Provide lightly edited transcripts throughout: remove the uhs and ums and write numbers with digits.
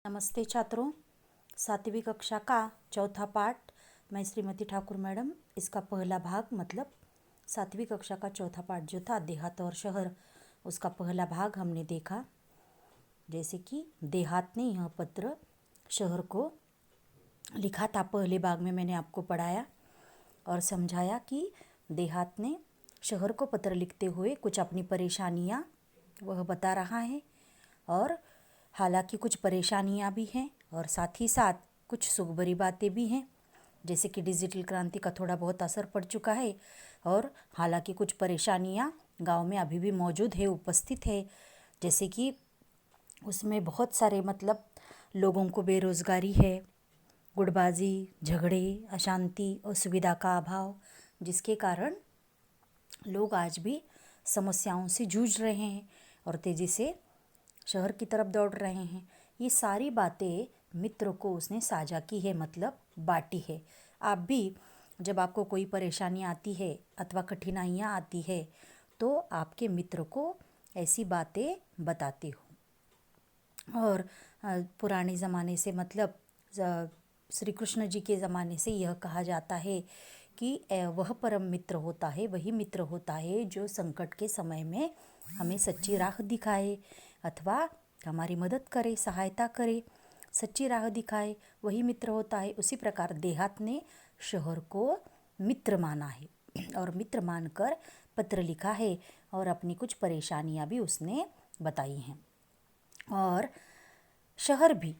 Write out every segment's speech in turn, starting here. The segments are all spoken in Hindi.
नमस्ते छात्रों, 7वीं कक्षा का चौथा पाठ मैं श्रीमती ठाकुर मैडम इसका पहला भाग मतलब 7वीं कक्षा का चौथा पाठ जो था देहात और शहर उसका पहला भाग हमने देखा। जैसे कि देहात ने यह पत्र शहर को लिखा था। पहले भाग में मैंने आपको पढ़ाया और समझाया कि देहात ने शहर को पत्र लिखते हुए कुछ अपनी परेशानियां वह बता रहा है और हालांकि कुछ परेशानियां भी हैं और साथ ही साथ कुछ सुख भरी बातें भी हैं। जैसे कि डिजिटल क्रांति का थोड़ा बहुत असर पड़ चुका है और हालांकि कुछ परेशानियां गांव में अभी भी मौजूद है, उपस्थित है। जैसे कि उसमें बहुत सारे मतलब लोगों को बेरोज़गारी है, गुटबाजी, झगड़े, अशांति, असुविधा का अभाव, जिसके कारण लोग आज भी समस्याओं से जूझ रहे हैं और तेज़ी से शहर की तरफ दौड़ रहे हैं। ये सारी बातें मित्र को उसने साझा की है, मतलब बांटी है। आप भी जब आपको कोई परेशानी आती है अथवा कठिनाइयाँ आती है तो आपके मित्र को ऐसी बातें बताते हो। और पुराने ज़माने से मतलब श्री कृष्ण जी के ज़माने से यह कहा जाता है कि वह परम मित्र होता है, वही मित्र होता है जो संकट के समय में हमें सच्ची राह दिखाए अथवा हमारी मदद करे, सहायता करे, सच्ची राह दिखाए, वही मित्र होता है। उसी प्रकार देहात ने शहर को मित्र माना है और मित्र मानकर पत्र लिखा है और अपनी कुछ परेशानियां भी उसने बताई हैं। और शहर भी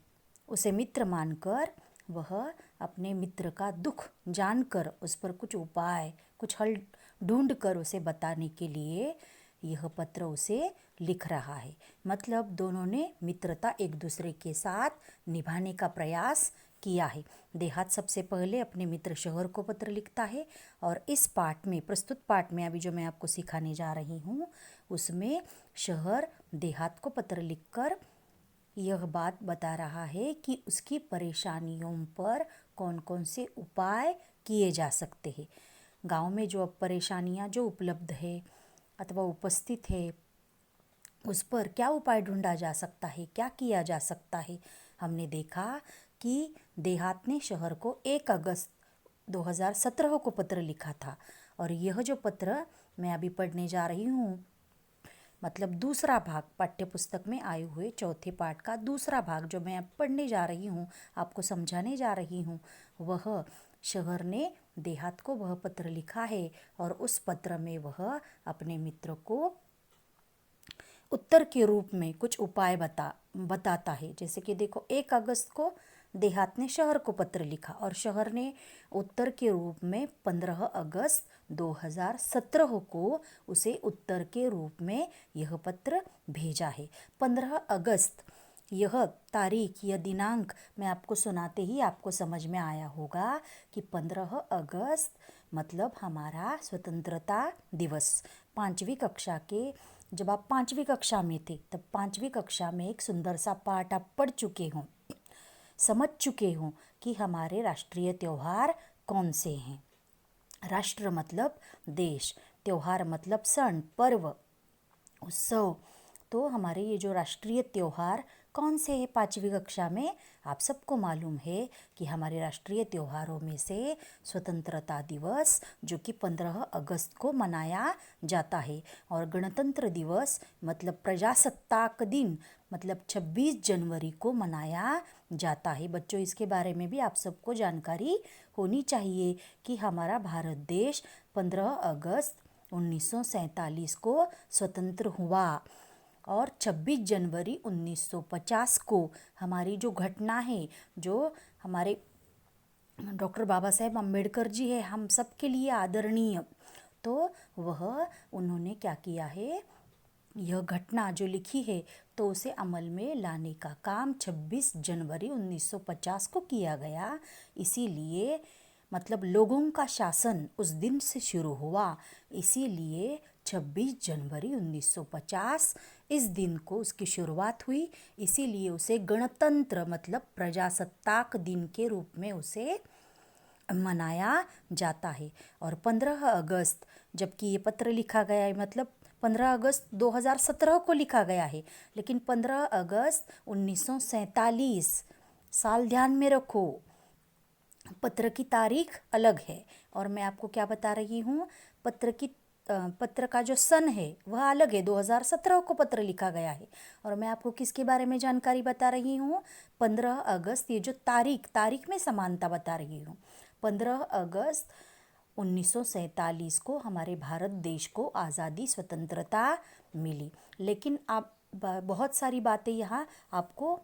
उसे मित्र मानकर वह अपने मित्र का दुख जानकर उस पर कुछ उपाय, कुछ हल ढूंढ कर उसे बताने के लिए यह पत्र उसे लिख रहा है। मतलब दोनों ने मित्रता एक दूसरे के साथ निभाने का प्रयास किया है। देहात सबसे पहले अपने मित्र शहर को पत्र लिखता है और इस पाठ में, प्रस्तुत पाठ में अभी जो मैं आपको सिखाने जा रही हूँ उसमें शहर देहात को पत्र लिखकर यह बात बता रहा है कि उसकी परेशानियों पर कौन कौन से उपाय किए जा सकते हैं। गांव में जो अब परेशानियां जो उपलब्ध है अथवा उपस्थित है उस पर क्या उपाय ढूंढा जा सकता है, क्या किया जा सकता है। हमने देखा कि देहात ने शहर को 1 अगस्त 2017 को पत्र लिखा था और यह जो पत्र मैं अभी पढ़ने जा रही हूँ मतलब दूसरा भाग, पाठ्य पुस्तक में आए हुए चौथे पाठ का दूसरा भाग जो मैं अब पढ़ने जा रही हूँ, आपको समझाने जा रही हूँ, वह शहर ने देहात को वह पत्र लिखा है और उस पत्र में वह अपने मित्र को उत्तर के रूप में कुछ उपाय बताता है। जैसे कि देखो, 1 अगस्त को देहात ने शहर को पत्र लिखा और शहर ने उत्तर के रूप में 15 अगस्त 2017 को उसे उत्तर के रूप में यह पत्र भेजा है। 15 अगस्त यह तारीख, यह दिनांक मैं आपको सुनाते ही आपको समझ में आया होगा कि 15 अगस्त मतलब हमारा स्वतंत्रता दिवस। 5वीं कक्षा के जब आप 5वीं कक्षा में थे तब 5वीं कक्षा में एक सुंदर सा पाठ आप पढ़ चुके हों, समझ चुके हों कि हमारे राष्ट्रीय त्यौहार कौन से हैं। राष्ट्र मतलब देश, त्यौहार मतलब क्षण, पर्व, उत्सव। तो हमारे ये जो राष्ट्रीय त्यौहार कौन से हैं 5वीं कक्षा में आप सबको मालूम है कि हमारे राष्ट्रीय त्योहारों में से स्वतंत्रता दिवस जो कि 15 अगस्त को मनाया जाता है और गणतंत्र दिवस मतलब प्रजासत्ताक दिन मतलब 26 जनवरी को मनाया जाता है। बच्चों, इसके बारे में भी आप सबको जानकारी होनी चाहिए कि हमारा भारत देश 15 अगस्त 1947 को स्वतंत्र हुआ और 26 जनवरी 1950 को हमारी जो घटना है, जो हमारे डॉक्टर बाबा साहेब अम्बेडकर जी है, हम सब के लिए आदरणीय, तो वह उन्होंने क्या किया है, यह घटना जो लिखी है तो उसे अमल में लाने का काम 26 जनवरी 1950 को किया गया। इसीलिए मतलब लोगों का शासन उस दिन से शुरू हुआ, इसीलिए 26 जनवरी 1950 इस दिन को उसकी शुरुआत हुई। इसीलिए उसे गणतंत्र मतलब प्रजासत्ताक दिन के रूप में उसे मनाया जाता है। और 15 अगस्त जबकि ये पत्र लिखा गया है मतलब 15 अगस्त 2017 को लिखा गया है, लेकिन 15 अगस्त 1947 साल ध्यान में रखो। पत्र की तारीख अलग है और मैं आपको क्या बता रही हूँ, पत्र का जो सन है वह अलग है। 2017 को पत्र लिखा गया है और मैं आपको किसके बारे में जानकारी बता रही हूँ, 15 अगस्त। ये जो तारीख में समानता बता रही हूँ। 15 अगस्त 1947 को हमारे भारत देश को आज़ादी स्वतंत्रता मिली। लेकिन आप बहुत सारी बातें यहाँ आपको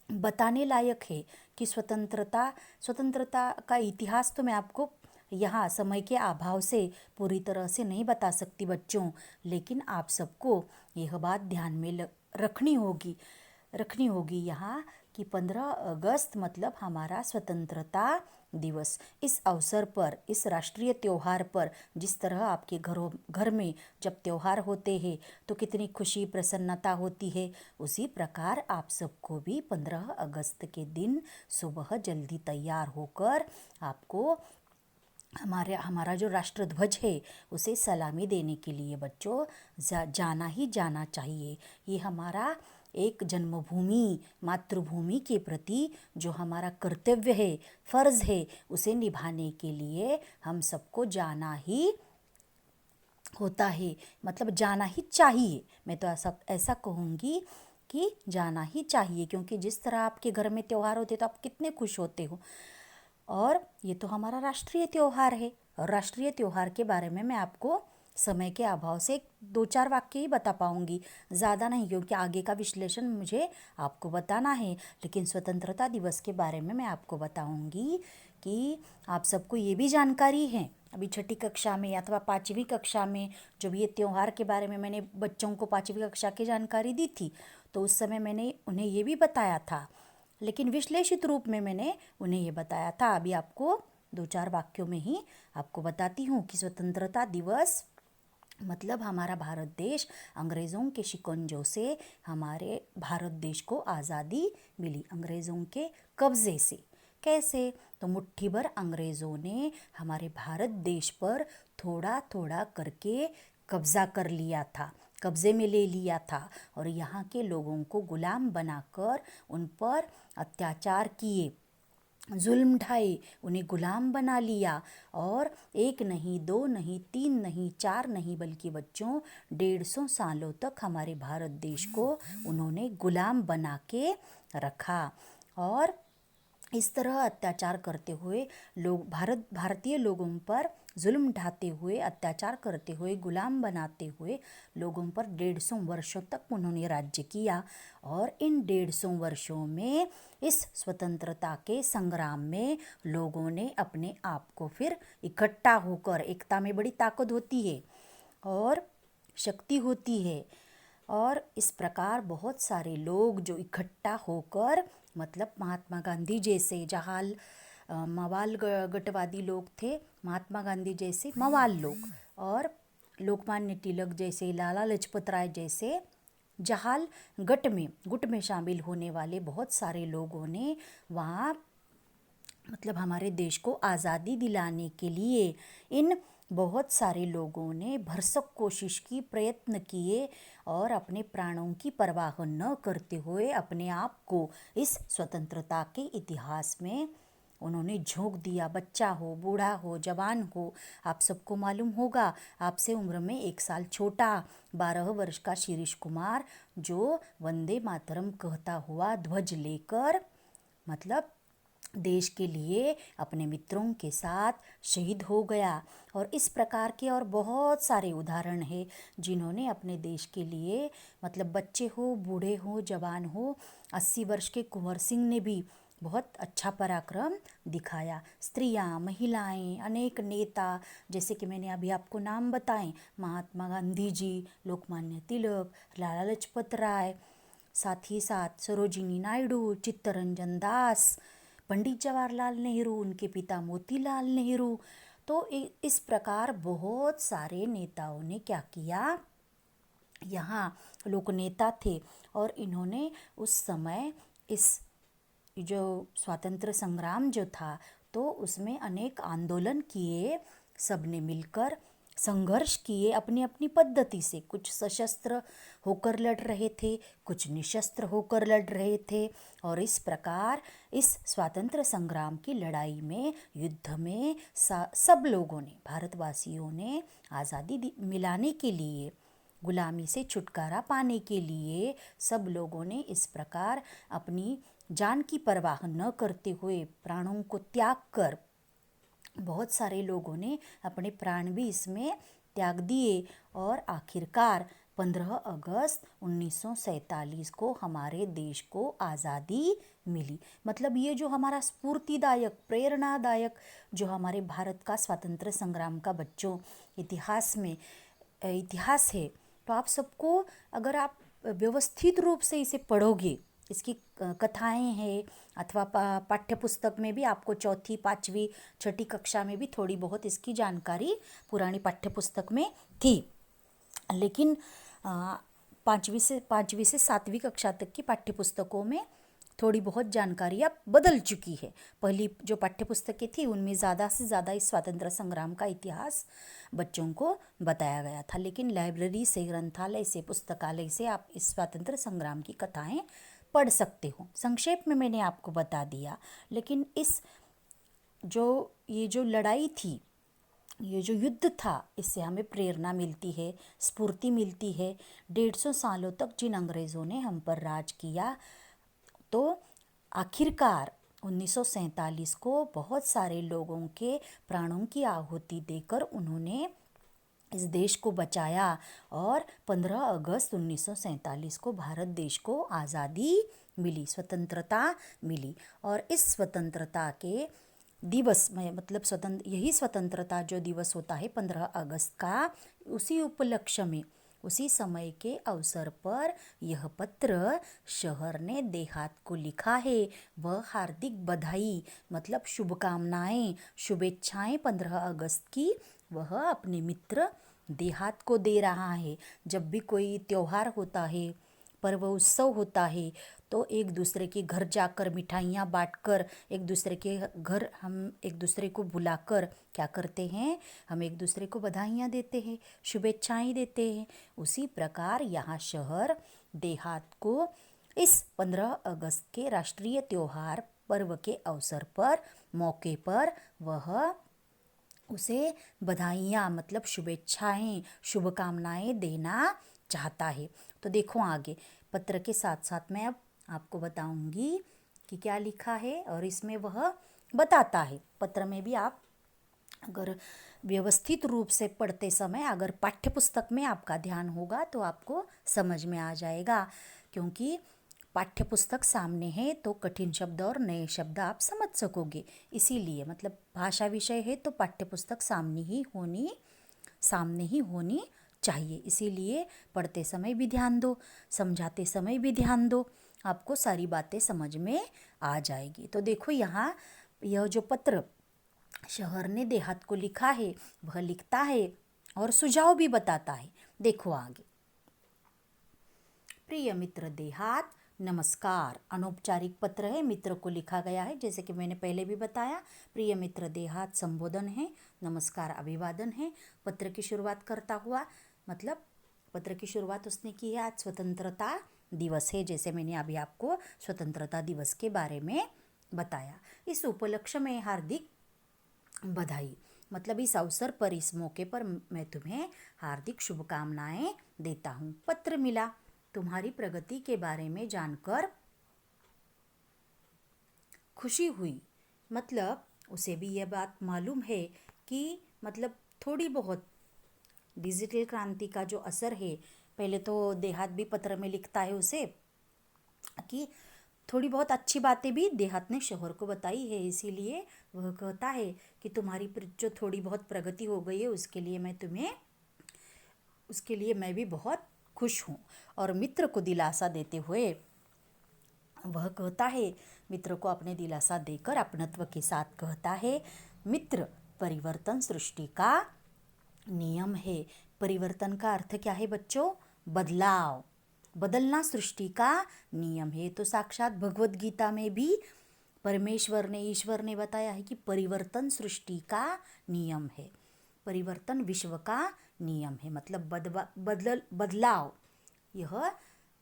बताने लायक है कि स्वतंत्रता का इतिहास तो मैं आपको यहाँ समय के अभाव से पूरी तरह से नहीं बता सकती बच्चों, लेकिन आप सबको यह बात ध्यान में रखनी होगी यहाँ कि 15 अगस्त मतलब हमारा स्वतंत्रता दिवस। इस अवसर पर, इस राष्ट्रीय त्योहार पर, जिस तरह आपके घर में जब त्योहार होते हैं तो कितनी खुशी प्रसन्नता होती है, उसी प्रकार आप सबको भी 15 अगस्त के दिन सुबह जल्दी तैयार होकर आपको हमारा जो राष्ट्रध्वज है उसे सलामी देने के लिए बच्चों जाना ही जाना चाहिए। ये हमारा एक जन्मभूमि, मातृभूमि के प्रति जो हमारा कर्तव्य है, फर्ज है, उसे निभाने के लिए हम सबको जाना ही होता है, मतलब जाना ही चाहिए। मैं तो ऐसा कहूँगी कि जाना ही चाहिए, क्योंकि जिस तरह आपके घर में त्यौहार होते तो आप कितने खुश होते हो। और ये तो हमारा राष्ट्रीय त्यौहार है और राष्ट्रीय त्यौहार के बारे में मैं आपको समय के अभाव से 2-4 वाक्य ही बता पाऊँगी, ज़्यादा नहीं, क्योंकि आगे का विश्लेषण मुझे आपको बताना है। लेकिन स्वतंत्रता दिवस के बारे में मैं आपको बताऊँगी कि आप सबको ये भी जानकारी है, अभी 6ठी कक्षा में अथवा 5वीं कक्षा में जब ये त्यौहार के बारे में मैंने बच्चों को 5वीं कक्षा की जानकारी दी थी तो उस समय मैंने उन्हें ये भी बताया था, लेकिन विश्लेषित रूप में मैंने उन्हें ये बताया था। अभी आपको 2-4 वाक्यों में ही आपको बताती हूँ कि स्वतंत्रता दिवस मतलब हमारा भारत देश अंग्रेज़ों के शिकंजों से हमारे भारत देश को आज़ादी मिली, अंग्रेज़ों के कब्ज़े से। कैसे? तो मुट्ठी भर अंग्रेज़ों ने हमारे भारत देश पर थोड़ा थोड़ा करके कब्ज़ा कर लिया था, कब्ज़े में ले लिया था और यहाँ के लोगों को गुलाम बनाकर उन पर अत्याचार किए, जुल्म ढाए, उन्हें गुलाम बना लिया। और 1 नहीं, 2 नहीं, 3 नहीं, 4 नहीं, बल्कि बच्चों 150 सालों तक हमारे भारत देश को उन्होंने गुलाम बना के रखा। और इस तरह अत्याचार करते हुए भारतीय लोगों पर जुल्म ढाते हुए, अत्याचार करते हुए, गुलाम बनाते हुए लोगों पर 150 वर्षों तक उन्होंने राज्य किया। और इन 150 वर्षों में इस स्वतंत्रता के संग्राम में लोगों ने अपने आप को फिर इकट्ठा होकर, एकता में बड़ी ताकत होती है और शक्ति होती है, और इस प्रकार बहुत सारे लोग जो इकट्ठा होकर, मतलब महात्मा गांधी जैसे मवाल गटवादी लोग थे, महात्मा गांधी जैसे मवाल लोग, और लोकमान्य तिलक जैसे, लाला लाजपत राय जैसे गुट में शामिल होने वाले बहुत सारे लोगों ने वहाँ मतलब हमारे देश को आज़ादी दिलाने के लिए इन बहुत सारे लोगों ने भरसक कोशिश की, प्रयत्न किए और अपने प्राणों की परवाह न करते हुए अपने आप को इस स्वतंत्रता के इतिहास में उन्होंने झोंक दिया। बच्चा हो, बूढ़ा हो, जवान हो, आप सबको मालूम होगा, आपसे उम्र में 1 साल छोटा 12 वर्ष का शिरीष कुमार जो वंदे मातरम कहता हुआ ध्वज लेकर मतलब देश के लिए अपने मित्रों के साथ शहीद हो गया। और इस प्रकार के और बहुत सारे उदाहरण हैं जिन्होंने अपने देश के लिए, मतलब बच्चे हो, बूढ़े हो, जवान हो, 80 वर्ष के कुंवर सिंह ने भी बहुत अच्छा पराक्रम दिखाया। स्त्रियां, महिलाएं, अनेक नेता, जैसे कि मैंने अभी आपको नाम बताएं, महात्मा गांधी जी, लोकमान्य तिलक, लाला लाजपत राय, साथ ही साथ सरोजिनी नायडू, चित्तरंजन दास, पंडित जवाहरलाल नेहरू, उनके पिता मोतीलाल नेहरू। तो इस प्रकार बहुत सारे नेताओं ने क्या किया, यहाँ लोक नेता थे और इन्होंने उस समय इस जो स्वातंत्र संग्राम जो था तो उसमें अनेक आंदोलन किए, सबने मिलकर संघर्ष किए अपनी अपनी पद्धति से। कुछ सशस्त्र होकर लड़ रहे थे, कुछ निशस्त्र होकर लड़ रहे थे, और इस प्रकार इस स्वातंत्र्य संग्राम की लड़ाई में, युद्ध में सब लोगों ने, भारतवासियों ने आज़ादी मिलाने के लिए, गुलामी से छुटकारा पाने के लिए, सब लोगों ने इस प्रकार अपनी जान की परवाह न करते हुए प्राणों को त्याग कर, बहुत सारे लोगों ने अपने प्राण भी इसमें त्याग दिए, और आखिरकार 15 अगस्त 1947 को हमारे देश को आज़ादी मिली। मतलब ये जो हमारा स्फूर्तिदायक, प्रेरणादायक जो हमारे भारत का स्वतंत्र संग्राम का बच्चों इतिहास है, तो आप सबको, अगर आप व्यवस्थित रूप से इसे पढ़ोगे, इसकी कथाएं हैं, अथवा पाठ्य पुस्तक में भी आपको चौथी, पाँचवीं, छठी कक्षा में भी थोड़ी बहुत इसकी जानकारी पुरानी पाठ्य पुस्तक में थी, लेकिन पाँचवीं से सातवीं कक्षा तक की पाठ्य पुस्तकों में थोड़ी बहुत जानकारी अब बदल चुकी है। पहली जो पाठ्य पुस्तकें थी उनमें ज़्यादा से ज़्यादा इस स्वतंत्र संग्राम का इतिहास बच्चों को बताया गया था, लेकिन लाइब्रेरी से, ग्रंथालय से, पुस्तकालय से आप इस स्वतंत्र संग्राम की कथाएं पढ़ सकते हो। संक्षेप में मैंने आपको बता दिया, लेकिन ये जो लड़ाई थी, ये जो युद्ध था, इससे हमें प्रेरणा मिलती है, स्फूर्ति मिलती है। 150 सालों तक जिन अंग्रेज़ों ने हम पर राज किया, तो आखिरकार 1947 को बहुत सारे लोगों के प्राणों की आहुति देकर उन्होंने इस देश को बचाया, और 15 अगस्त 1947 को भारत देश को आज़ादी मिली, स्वतंत्रता मिली। और इस स्वतंत्रता के दिवस में, मतलब यही स्वतंत्रता जो दिवस होता है 15 अगस्त का, उसी उपलक्ष्य में, उसी समय के अवसर पर यह पत्र शहर ने देहात को लिखा है। वह हार्दिक बधाई, मतलब शुभकामनाएं, शुभेच्छाएं 15 अगस्त की वह अपने मित्र देहात को दे रहा है। जब भी कोई त्योहार होता है, पर्व उत्सव होता है, तो एक दूसरे के घर जाकर मिठाइयाँ बांटकर, एक दूसरे के घर हम एक दूसरे को बुलाकर क्या करते हैं, हम एक दूसरे को बधाइयाँ देते हैं, शुभेच्छाएं देते हैं। उसी प्रकार यहाँ शहर देहात को इस 15 अगस्त के राष्ट्रीय त्योहार पर्व के अवसर पर, मौके पर, वह उसे बधाइयाँ, मतलब शुभेच्छाएं, शुभकामनाएं देना चाहता है। तो देखो आगे पत्र के साथ साथ मैं अब आपको बताऊंगी कि क्या लिखा है, और इसमें वह बताता है। पत्र में भी आप अगर व्यवस्थित रूप से पढ़ते समय, अगर पाठ्य पुस्तक में आपका ध्यान होगा तो आपको समझ में आ जाएगा, क्योंकि पाठ्य पुस्तक सामने है तो कठिन शब्द और नए शब्द आप समझ सकोगे। इसीलिए, मतलब भाषा विषय है तो पाठ्य पुस्तक सामने ही होनी चाहिए। इसीलिए पढ़ते समय भी ध्यान दो, समझाते समय भी ध्यान दो, आपको सारी बातें समझ में आ जाएगी। तो देखो यहाँ यह जो पत्र शहर ने देहात को लिखा है, वह लिखता है और सुझाव भी बताता है। देखो आगे। प्रिय मित्र देहात, नमस्कार। अनौपचारिक पत्र है, मित्र को लिखा गया है, जैसे कि मैंने पहले भी बताया। प्रिय मित्र देहात संबोधन है, नमस्कार अभिवादन है। पत्र की शुरुआत करता हुआ, मतलब पत्र की शुरुआत उसने की है, आज स्वतंत्रता दिवस है, जैसे मैंने अभी आपको स्वतंत्रता दिवस के बारे में बताया। इस उपलक्ष्य में हार्दिक बधाई, मतलब इस अवसर पर, इस मौके पर मैं तुम्हें हार्दिक शुभकामनाएं देता हूँ। पत्र मिला, तुम्हारी प्रगति के बारे में जानकर खुशी हुई। मतलब उसे भी यह बात मालूम है कि मतलब थोड़ी बहुत डिजिटल क्रांति का जो असर है, पहले तो देहात भी पत्र में लिखता है उसे कि थोड़ी बहुत अच्छी बातें भी देहात ने शहर को बताई है, इसीलिए वह कहता है कि तुम्हारी जो थोड़ी बहुत प्रगति हो गई है उसके लिए मैं भी बहुत खुश हूँ। और मित्र को दिलासा देते हुए वह कहता है, मित्र को अपने दिलासा देकर अपनत्व के साथ कहता है, मित्र परिवर्तन सृष्टि का नियम है। परिवर्तन का अर्थ क्या है बच्चों? बदलाव, बदलना सृष्टि का नियम है। तो साक्षात भगवत गीता में भी ईश्वर ने बताया है कि परिवर्तन सृष्टि का नियम है। परिवर्तन विश्व का नियम है, मतलब बदलाव यह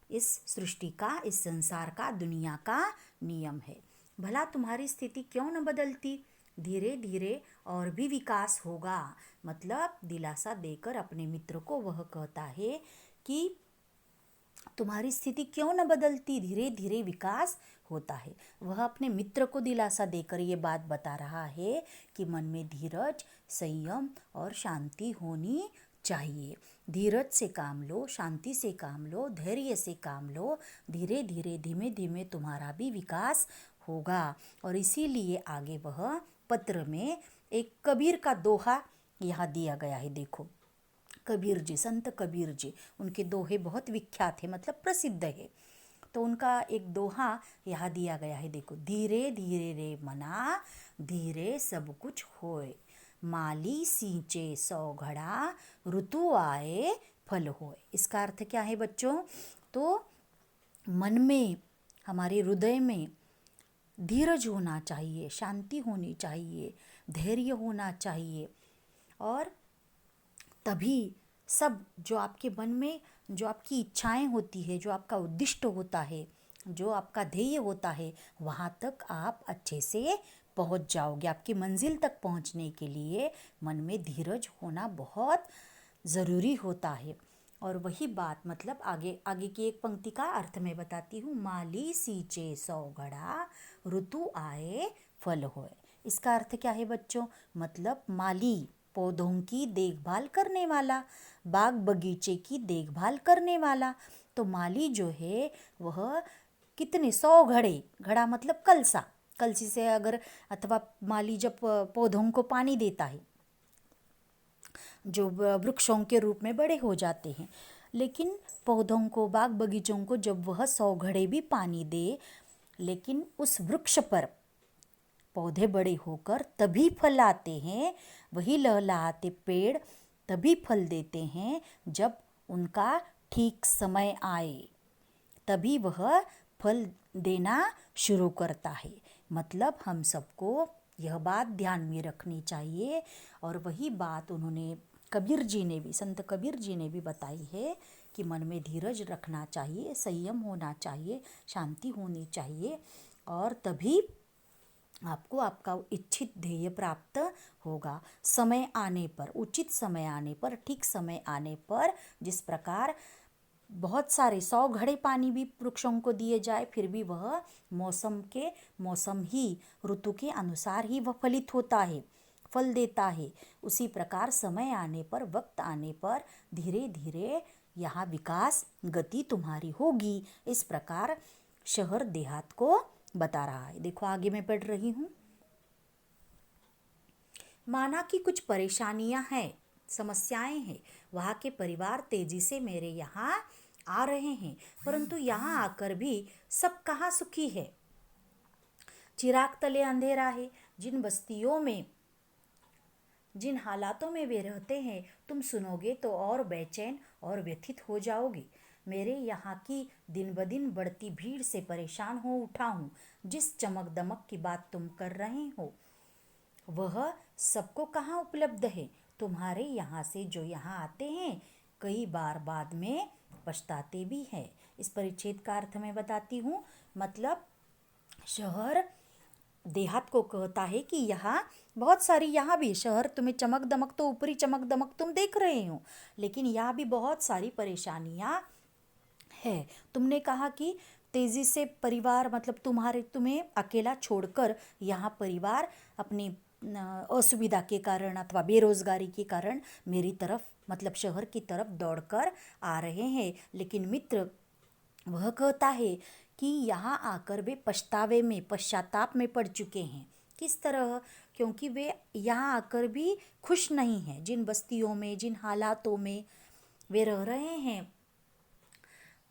इस सृष्टि का, इस संसार का, दुनिया का नियम है। भला तुम्हारी स्थिति क्यों न बदलती, धीरे धीरे और भी विकास होगा। मतलब दिलासा देकर अपने मित्र को वह कहता है कि तुम्हारी स्थिति क्यों न बदलती, धीरे धीरे विकास होता है। वह अपने मित्र को दिलासा देकर ये बात बता रहा है कि मन में धीरज, संयम और शांति होनी चाहिए। धीरज से काम लो, शांति से काम लो, धैर्य से काम लो, धीरे धीरे धीमे धीमे तुम्हारा भी विकास होगा। और इसीलिए आगे वह पत्र में एक कबीर का दोहा यहाँ दिया गया है। देखो, कबीर जी, संत कबीर जी, उनके दोहे बहुत विख्यात है, मतलब प्रसिद्ध है। तो उनका एक दोहा यहाँ दिया गया है। देखो, धीरे धीरे रे मना, धीरे सब कुछ होए, माली सींचे 100 घड़ा, ऋतु आए फल होए। इसका अर्थ क्या है बच्चों? तो मन में, हमारे हृदय में धीरज होना चाहिए, शांति होनी चाहिए, धैर्य होना चाहिए, और तभी सब जो आपके मन में, जो आपकी इच्छाएं होती है, जो आपका उद्दिष्ट होता है, जो आपका ध्येय होता है, वहाँ तक आप अच्छे से पहुँच जाओगे। आपकी मंजिल तक पहुँचने के लिए मन में धीरज होना बहुत ज़रूरी होता है। और वही बात, मतलब आगे आगे की एक पंक्ति का अर्थ मैं बताती हूँ। माली सींचे 100 घड़ा, ऋतु आए फल होए। इसका अर्थ क्या है बच्चों? मतलब माली, पौधों की देखभाल करने वाला, बाग बगीचे की देखभाल करने वाला। तो माली जो है वह कितने 100 घड़े, घड़ा मतलब कलसा, कलसी से अगर, अथवा माली जब पौधों को पानी देता है, जो वृक्षों के रूप में बड़े हो जाते हैं, लेकिन पौधों को, बाग बगीचों को जब वह 100 घड़े भी पानी दे, लेकिन उस वृक्ष पर पौधे बड़े होकर तभी फल आते हैं। वही लहलहाते पेड़ तभी फल देते हैं जब उनका ठीक समय आए, तभी वह फल देना शुरू करता है। मतलब हम सबको यह बात ध्यान में रखनी चाहिए। और वही बात उन्होंने, कबीर जी ने भी, संत कबीर जी ने भी बताई है कि मन में धीरज रखना चाहिए, संयम होना चाहिए, शांति होनी चाहिए, और तभी आपको आपका इच्छित ध्येय प्राप्त होगा। समय आने पर, उचित समय आने पर, ठीक समय आने पर, जिस प्रकार बहुत सारे 100 घड़े पानी भी वृक्षों को दिए जाए, फिर भी वह मौसम ही, ऋतु के अनुसार ही वह फलित होता है, फल देता है। उसी प्रकार समय आने पर, वक्त आने पर धीरे धीरे यहाँ विकास गति तुम्हारी होगी। इस प्रकार शहर देहात को बता रहा है। देखो आगे मैं पढ़ रही हूँ। माना कि कुछ परेशानियां हैं, समस्याएं हैं, वहाँ के परिवार तेजी से मेरे यहाँ आ रहे हैं, परंतु यहाँ आकर भी सब कहाँ सुखी है। चिराग तले अंधेरा है। जिन बस्तियों में, जिन हालातों में वे रहते हैं, तुम सुनोगे तो और बेचैन और व्यथित हो जाओगे। मेरे यहाँ की दिन ब दिन बढ़ती भीड़ से परेशान हो उठा हूँ। जिस चमक दमक की बात तुम कर रहे हो, वह सबको कहाँ उपलब्ध है। तुम्हारे यहाँ से जो यहाँ आते हैं, कई बार बाद में पछताते भी हैं। इस परिच्छेद का अर्थ मैं बताती हूँ। मतलब शहर देहात को कहता है कि यहाँ बहुत सारी, यहाँ भी शहर, तुम्हें चमक दमक, तो ऊपरी चमक दमक तुम देख रहे हो, लेकिन यहाँ भी बहुत सारी परेशानियाँ है। तुमने कहा कि तेज़ी से परिवार, मतलब तुम्हें अकेला छोड़कर यहाँ परिवार अपनी असुविधा के कारण अथवा बेरोजगारी के कारण मेरी तरफ, मतलब शहर की तरफ दौड़कर आ रहे हैं। लेकिन मित्र वह कहता है कि यहाँ आकर वे पछतावे में, पश्चाताप में पड़ चुके हैं। किस तरह? क्योंकि वे यहाँ आकर भी खुश नहीं हैं। जिन बस्तियों में, जिन हालातों में वे रह रहे हैं,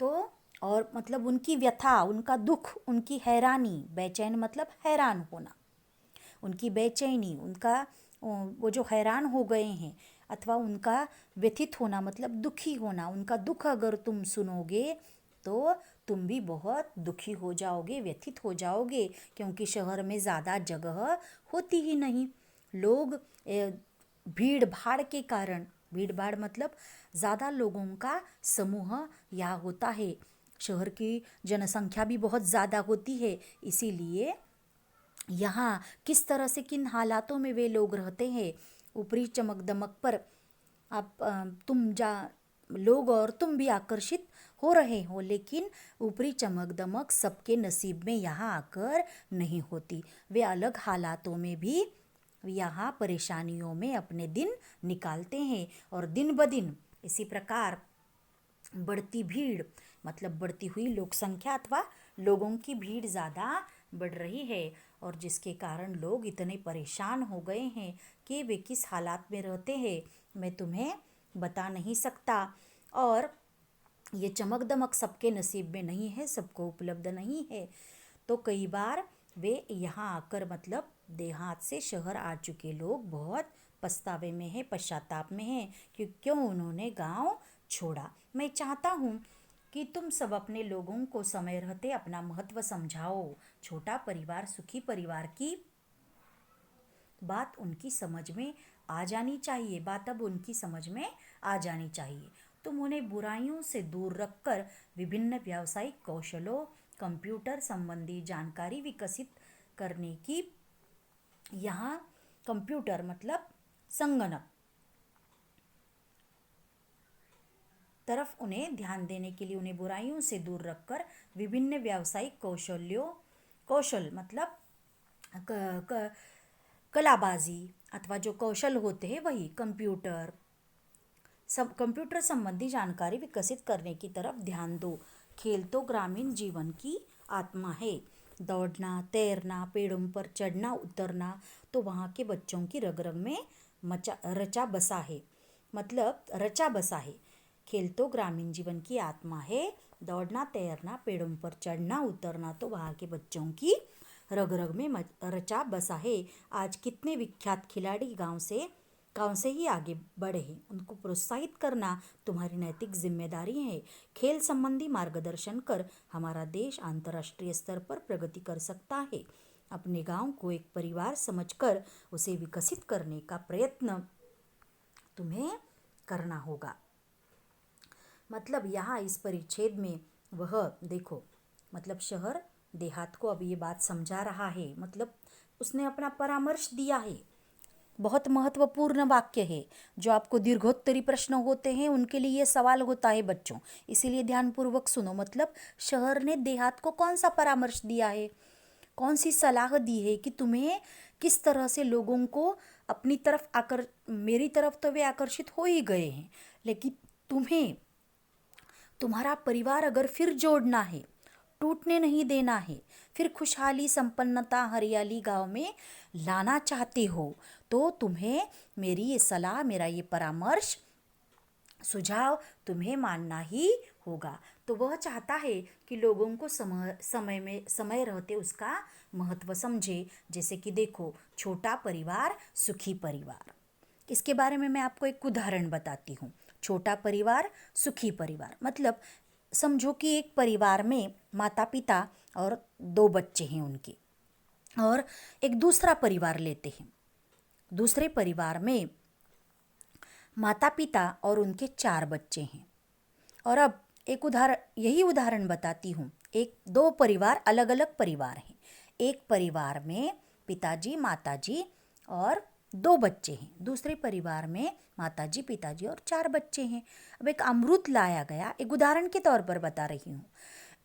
तो और मतलब उनकी व्यथा, उनका दुख, उनकी हैरानी, बेचैन मतलब हैरान होना, उनकी बेचैनी, उनका वो जो हैरान हो गए हैं, अथवा उनका व्यथित होना मतलब दुखी होना, उनका दुख अगर तुम सुनोगे तो तुम भी बहुत दुखी हो जाओगे, व्यथित हो जाओगे। क्योंकि शहर में ज़्यादा जगह होती ही नहीं। लोग भीड़ भाड़ के कारण, भीड़ भाड़ मतलब ज़्यादा लोगों का समूह यहाँ होता है। शहर की जनसंख्या भी बहुत ज़्यादा होती है, इसीलिए यहाँ किस तरह से किन हालातों में वे लोग रहते हैं, ऊपरी चमक दमक पर आप तुम जा लोग और तुम भी आकर्षित हो रहे हो, लेकिन ऊपरी चमक दमक सबके नसीब में यहाँ आकर नहीं होती। वे अलग हालातों में भी यहाँ परेशानियों में अपने दिन निकालते हैं, और दिन ब दिन इसी प्रकार बढ़ती भीड़ मतलब बढ़ती हुई लोक संख्या अथवा लोगों की भीड़ ज़्यादा बढ़ रही है, और जिसके कारण लोग इतने परेशान हो गए हैं कि वे किस हालात में रहते हैं मैं तुम्हें बता नहीं सकता। और ये चमक दमक सबके नसीब में नहीं है, सबको उपलब्ध नहीं है। तो कई बार वे यहाँ आकर मतलब देहात से शहर आ चुके लोग बहुत पछतावे में हैं, पश्चाताप में हैं कि क्यों उन्होंने गांव छोड़ा। मैं चाहता हूँ कि तुम सब अपने लोगों को समय रहते अपना महत्व समझाओ। छोटा परिवार सुखी परिवार की बात उनकी समझ में आ जानी चाहिए, बात अब उनकी समझ में आ जानी चाहिए। तुम उन्हें बुराइयों से दूर रखकर विभिन्न व्यावसायिक कौशलों, कंप्यूटर संबंधी जानकारी विकसित करने की, यहाँ कंप्यूटर मतलब संगणक तरफ उन्हें ध्यान देने के लिए उन्हें बुराइयों से दूर रखकर विभिन्न व्यावसायिक कौशल मतलब कलाबाजी अथवा जो कौशल होते हैं वही कंप्यूटर संबंधी जानकारी विकसित करने की तरफ ध्यान दो। खेल तो ग्रामीण जीवन की आत्मा है। दौड़ना, तैरना, पेड़ों पर चढ़ना उतरना तो वहाँ के बच्चों की रग रग में रचा बसा है, मतलब रचा बसा है। खेल तो ग्रामीण जीवन की आत्मा है। दौड़ना, तैरना, पेड़ों पर चढ़ना उतरना तो वहाँ के बच्चों की रग रग में रचा बसा है। आज कितने विख्यात खिलाड़ी गांव से ही आगे बढ़े हैं, उनको प्रोत्साहित करना तुम्हारी नैतिक जिम्मेदारी है। खेल संबंधी मार्गदर्शन कर हमारा देश अंतर्राष्ट्रीय स्तर पर प्रगति कर सकता है। अपने गांव को एक परिवार समझकर उसे विकसित करने का प्रयत्न तुम्हें करना होगा। मतलब यहाँ इस परिच्छेद में वह देखो, मतलब शहर देहात को अब ये बात समझा रहा है, मतलब उसने अपना परामर्श दिया है। बहुत महत्वपूर्ण वाक्य है, जो आपको दीर्घोत्तरी प्रश्न होते हैं उनके लिए ये सवाल होता है बच्चों, इसीलिए ध्यानपूर्वक सुनो। मतलब शहर ने देहात को कौन सा परामर्श दिया है, कौन सी सलाह दी है कि तुम्हें किस तरह से लोगों को अपनी तरफ मेरी तरफ तो वे आकर्षित हो ही गए हैं, लेकिन तुम्हें तुम्हारा परिवार अगर फिर जोड़ना है, टूटने नहीं देना है, फिर खुशहाली, संपन्नता, हरियाली गांव में लाना चाहते हो, तो तुम्हें मेरी ये सलाह, मेरा ये परामर्श, सुझाव तुम्हें मानना ही होगा। तो वह चाहता है कि लोगों को समय रहते उसका महत्व समझे। जैसे कि देखो, छोटा परिवार सुखी परिवार, इसके बारे में मैं आपको एक उदाहरण बताती हूँ। छोटा परिवार सुखी परिवार मतलब समझो कि एक परिवार में माता पिता और 2 बच्चे हैं उनके, और एक दूसरा परिवार लेते हैं। दूसरे परिवार में माता पिता और उनके 4 बच्चे हैं। और अब यही उदाहरण बताती हूँ। 2 परिवार अलग अलग परिवार हैं। एक परिवार में पिताजी, माताजी और 2 बच्चे हैं। दूसरे परिवार में माताजी, पिताजी और 4 बच्चे हैं। अब एक अमरूद लाया गया, एक उदाहरण के तौर पर बता रही हूँ।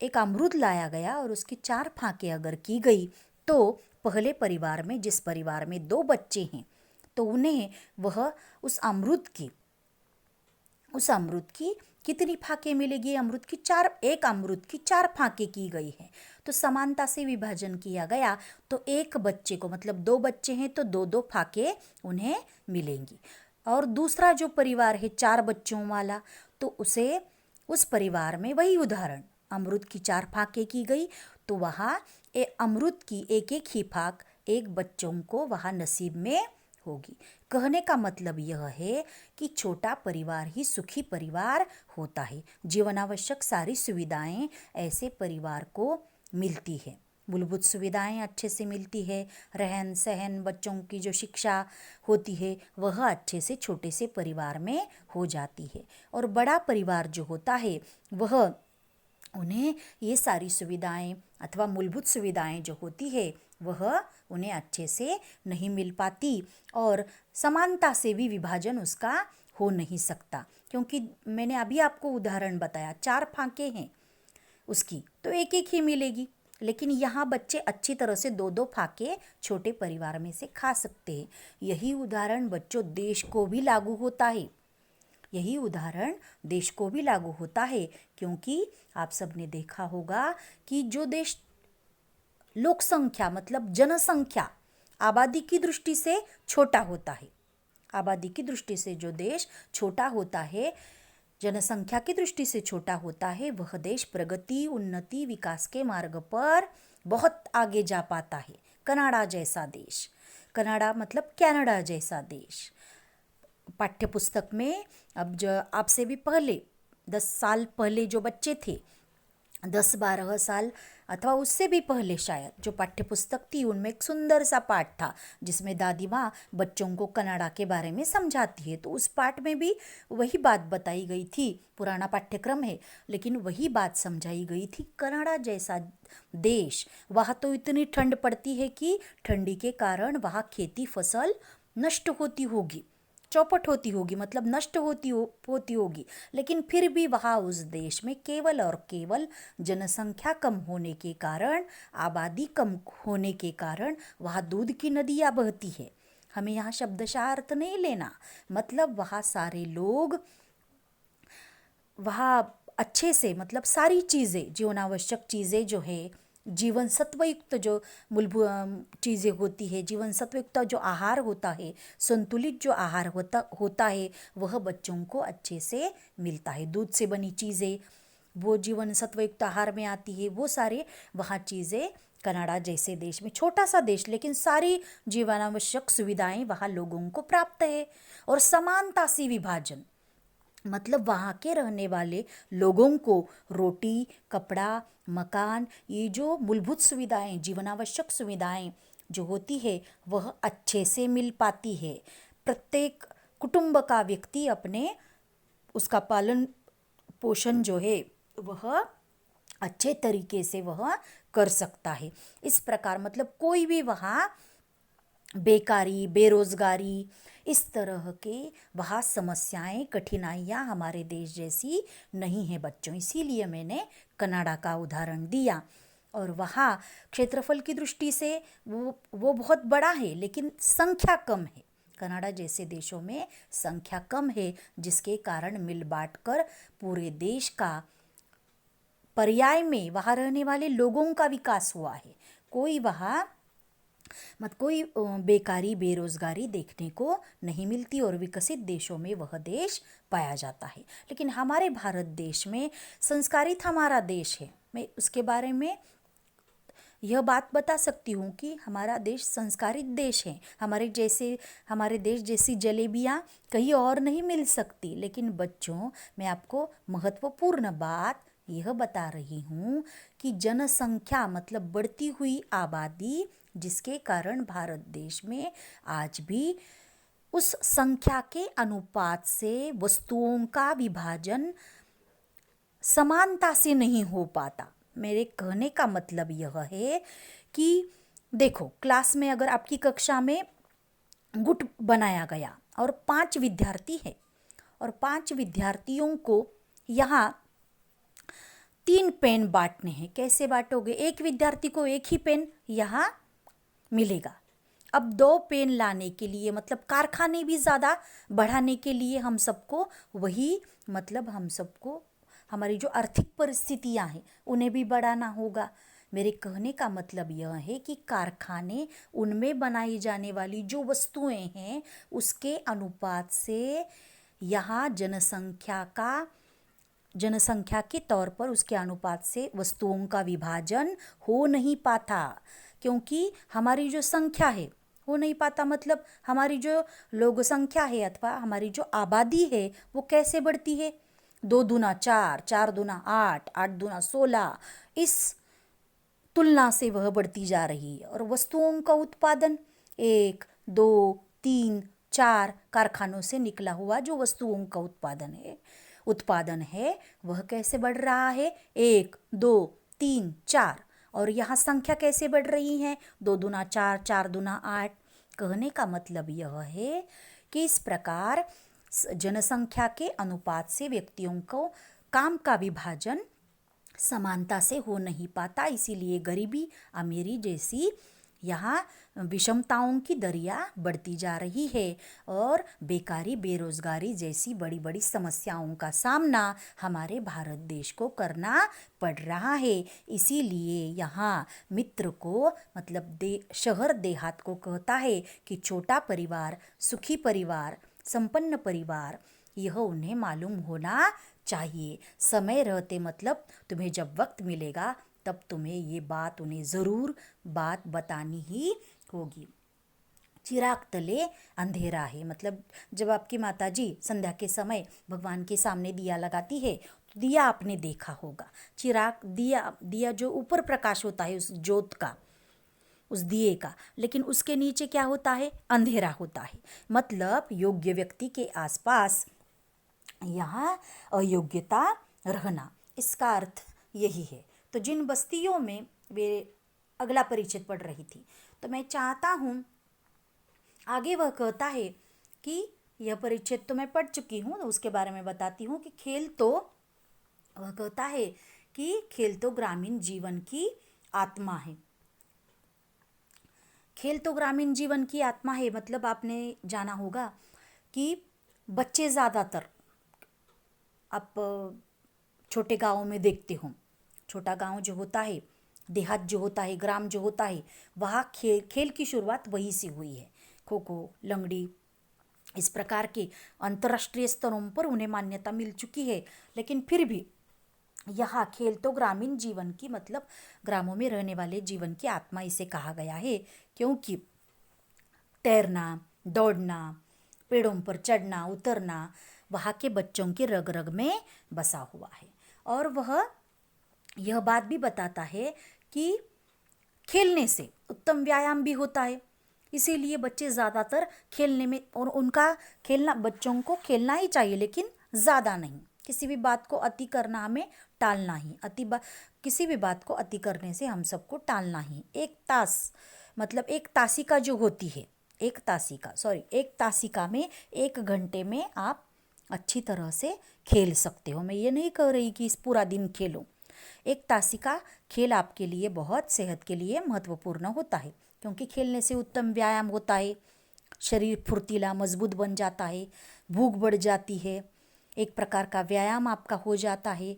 एक अमरूद लाया गया और उसकी 4 फांकें अगर की गई, तो पहले परिवार में, जिस परिवार में 2 बच्चे हैं, तो उन्हें वह उस अमरूद की कितनी फांकें मिलेगी? एक अमरूद की 4 फांकें की गई है, तो समानता से विभाजन किया गया, तो एक बच्चे को, मतलब 2 बच्चे हैं तो 2-2 फांकें उन्हें मिलेंगी। और दूसरा जो परिवार है 4 बच्चों वाला, तो उस परिवार में वही उदाहरण, अमरूद की 4 फांकें की गई, तो वहाँ अमरूद की एक ही फांक एक बच्चों को वहाँ नसीब में होगी। कहने का मतलब यह है कि छोटा परिवार ही सुखी परिवार होता है। जीवनावश्यक सारी सुविधाएं ऐसे परिवार को मिलती है। मूलभूत सुविधाएं अच्छे से मिलती है, रहन सहन, बच्चों की जो शिक्षा होती है वह अच्छे से छोटे से परिवार में हो जाती है। और बड़ा परिवार जो होता है वह उन्हें ये सारी सुविधाएं अथवा मूलभूत सुविधाएं जो होती है वह उन्हें अच्छे से नहीं मिल पाती, और समानता से भी विभाजन उसका हो नहीं सकता। क्योंकि मैंने अभी आपको उदाहरण बताया, 4 फांके हैं उसकी, तो एक एक ही मिलेगी। लेकिन यहाँ बच्चे अच्छी तरह से 2-2 फाके छोटे परिवार में से खा सकते हैं। यही उदाहरण बच्चों देश को भी लागू होता है, यही उदाहरण देश को भी लागू होता है। क्योंकि आप सबने देखा होगा कि जो देश लोक संख्या मतलब जनसंख्या आबादी की दृष्टि से छोटा होता है, आबादी की दृष्टि से जो देश छोटा होता है, जनसंख्या की दृष्टि से छोटा होता है, वह देश प्रगति, उन्नति, विकास के मार्ग पर बहुत आगे जा पाता है। कनाडा जैसा देश, कनाडा मतलब कनाडा जैसा देश, पाठ्यपुस्तक में अब जो आपसे भी पहले 10 साल पहले जो बच्चे थे, 10-12 साल अथवा उससे भी पहले शायद, जो पाठ्यपुस्तक थी उनमें एक सुंदर सा पाठ था जिसमें दादी माँ बच्चों को कनाडा के बारे में समझाती है। तो उस पाठ में भी वही बात बताई गई थी, पुराना पाठ्यक्रम है लेकिन वही बात समझाई गई थी। कनाडा जैसा देश, वहाँ तो इतनी ठंड पड़ती है कि ठंडी के कारण वहाँ खेती फसल नष्ट होती होगी, चौपट होती होगी, मतलब नष्ट होती होगी। लेकिन फिर भी वहाँ उस देश में केवल और केवल जनसंख्या कम होने के कारण, आबादी कम होने के कारण वहाँ दूध की नदियाँ बहती है। हमें यहाँ शब्दशः अर्थ नहीं लेना, मतलब वहाँ सारे लोग वहाँ अच्छे से, मतलब सारी चीज़ें, जीवनावश्यक चीज़ें जो है, जीवन सत्वयुक्त जो मूलभूत चीज़ें होती है, जीवन सत्वयुक्त जो आहार होता है, संतुलित जो आहार होता है वह बच्चों को अच्छे से मिलता है। दूध से बनी चीज़ें वो जीवन सत्वयुक्त आहार में आती है, वो सारे वहाँ चीज़ें कनाडा जैसे देश में, छोटा सा देश लेकिन सारी जीवनावश्यक सुविधाएं वहाँ लोगों को प्राप्त है। और समानता से विभाजन मतलब वहाँ के रहने वाले लोगों को रोटी, कपड़ा, मकान, ये जो मूलभूत सुविधाएं, जीवनावश्यक सुविधाएं जो होती है वह अच्छे से मिल पाती है। प्रत्येक कुटुंब का व्यक्ति अपने उसका पालन पोषण जो है वह अच्छे तरीके से वह कर सकता है। इस प्रकार मतलब कोई भी वहाँ बेकारी, बेरोजगारी, इस तरह के वहाँ समस्याएं, कठिनाइयाँ हमारे देश जैसी नहीं है बच्चों। इसीलिए मैंने कनाडा का उदाहरण दिया। और वहाँ क्षेत्रफल की दृष्टि से वो बहुत बड़ा है लेकिन संख्या कम है। कनाडा जैसे देशों में संख्या कम है, जिसके कारण मिल बांट कर पूरे देश का पर्याय में वहाँ रहने वाले लोगों का विकास हुआ है। कोई बेकारी, बेरोजगारी देखने को नहीं मिलती और विकसित देशों में वह देश पाया जाता है। लेकिन हमारे भारत देश में संस्कारित हमारा देश है। मैं उसके बारे में यह बात बता सकती हूँ कि हमारा देश संस्कारित देश है। हमारे देश जैसी जलेबियाँ कहीं और नहीं मिल सकती। लेकिन बच्चों, मैं आपको महत्वपूर्ण बात यह बता रही हूँ कि जनसंख्या मतलब बढ़ती हुई आबादी, जिसके कारण भारत देश में आज भी उस संख्या के अनुपात से वस्तुओं का विभाजन समानता से नहीं हो पाता। मेरे कहने का मतलब यह है कि देखो, क्लास में अगर आपकी कक्षा में गुट बनाया गया और 5 विद्यार्थी हैं और 5 विद्यार्थियों को यहाँ 3 पेन बांटने हैं। कैसे बांटोगे? एक विद्यार्थी को एक ही पेन यहाँ मिलेगा। अब 2 पेन लाने के लिए मतलब कारखाने भी ज़्यादा बढ़ाने के लिए हम सबको हमारी जो आर्थिक परिस्थितियाँ हैं उन्हें भी बढ़ाना होगा। मेरे कहने का मतलब यह है कि कारखाने, उनमें बनाई जाने वाली जो वस्तुएं हैं उसके अनुपात से यहाँ जनसंख्या के तौर पर उसके अनुपात से वस्तुओं का विभाजन हो नहीं पाता। क्योंकि हमारी जो संख्या है हो नहीं पाता, मतलब हमारी जो लोक संख्या है अथवा हमारी जो आबादी है वो कैसे बढ़ती है? 2 दूना 4, 4 दूना 8, 8 दूना 16, इस तुलना से वह बढ़ती जा रही है। और वस्तुओं का उत्पादन 1, 2, 3, 4 कारखानों से निकला हुआ जो वस्तुओं का उत्पादन है वह कैसे बढ़ रहा है? 1, 2, 3, 4। और यहाँ संख्या कैसे बढ़ रही है? 2 दूना 4, 4 दूना 8। कहने का मतलब यह है कि इस प्रकार जनसंख्या के अनुपात से व्यक्तियों को काम का विभाजन समानता से हो नहीं पाता, इसीलिए गरीबी अमीरी जैसी यहाँ विषमताओं की दरिया बढ़ती जा रही है और बेकारी बेरोजगारी जैसी बड़ी बड़ी समस्याओं का सामना हमारे भारत देश को करना पड़ रहा है। इसीलिए यहाँ मित्र को मतलब शहर देहात को कहता है कि छोटा परिवार, सुखी परिवार, संपन्न परिवार यह उन्हें मालूम होना चाहिए। समय रहते मतलब तुम्हें जब वक्त मिलेगा तब तुम्हें ये बात उन्हें ज़रूर बात बतानी ही होगी। चिराग तले अंधेरा है मतलब जब आपकी माताजी संध्या के समय भगवान के सामने दिया लगाती है तो दिया आपने देखा होगा। चिराग दिया जो ऊपर प्रकाश होता है उस ज्योत का, उस दिए का, लेकिन उसके नीचे क्या होता है? अंधेरा होता है। मतलब योग्य व्यक्ति के आसपास यहाँ अयोग्यता रहना, इसका अर्थ यही है। तो जिन बस्तियों में वे अगला परिच्छेद पढ़ रही थी तो मैं चाहता हूँ आगे वह कहता है कि यह परिच्छेद तो मैं पढ़ चुकी हूँ, उसके बारे में बताती हूँ कि वह कहता है कि खेल तो ग्रामीण जीवन की आत्मा है। खेल तो ग्रामीण जीवन की आत्मा है मतलब आपने जाना होगा कि बच्चे ज़्यादातर आप छोटे गाँव में देखते हो, छोटा गांव जो होता है, देहात जो होता है, ग्राम जो होता है, वहाँ खेल की शुरुआत वहीं से हुई है। खो खो, लंगड़ी, इस प्रकार के अंतर्राष्ट्रीय स्तरों पर उन्हें मान्यता मिल चुकी है। लेकिन फिर भी यहाँ खेल तो ग्रामीण जीवन की मतलब ग्रामों में रहने वाले जीवन की आत्मा इसे कहा गया है, क्योंकि तैरना, दौड़ना, पेड़ों पर चढ़ना उतरना वहाँ के बच्चों के रग रग में बसा हुआ है। और वह यह बात भी बताता है कि खेलने से उत्तम व्यायाम भी होता है, इसीलिए बच्चे ज़्यादातर खेलने में, और उनका खेलना, बच्चों को खेलना ही चाहिए लेकिन ज़्यादा नहीं। किसी भी बात को अति करना हमें टालना ही, किसी भी बात को अति करने से हम सबको टालना ही। एक तास मतलब एक तासिका जो होती है, एक तासिका में 1 घंटे में आप अच्छी तरह से खेल सकते हो। मैं ये नहीं कह रही कि इस पूरा दिन खेलो। एक तासिका खेल आपके लिए बहुत सेहत के लिए महत्वपूर्ण होता है, क्योंकि खेलने से उत्तम व्यायाम होता है, शरीर फुर्तीला मजबूत बन जाता है, भूख बढ़ जाती है, एक प्रकार का व्यायाम आपका हो जाता है।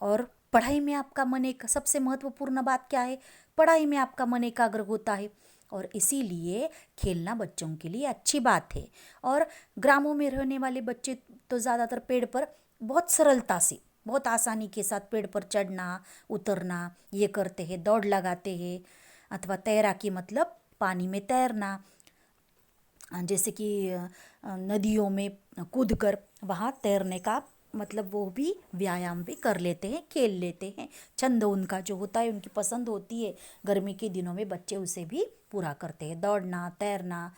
और पढ़ाई में आपका मन सबसे महत्वपूर्ण बात क्या है? पढ़ाई में आपका मन एकाग्र होता है और इसीलिए खेलना बच्चों के लिए अच्छी बात है। और ग्रामों में रहने वाले बच्चे तो ज़्यादातर पेड़ पर बहुत सरलता से, बहुत आसानी के साथ पेड़ पर चढ़ना उतरना ये करते हैं, दौड़ लगाते हैं, अथवा तैराकी मतलब पानी में तैरना, जैसे कि नदियों में कूदकर वहाँ तैरने का मतलब वो भी व्यायाम भी कर लेते हैं, खेल लेते हैं। छंद उनका जो होता है, उनकी पसंद होती है, गर्मी के दिनों में बच्चे उसे भी पूरा करते हैं, दौड़ना तैरना।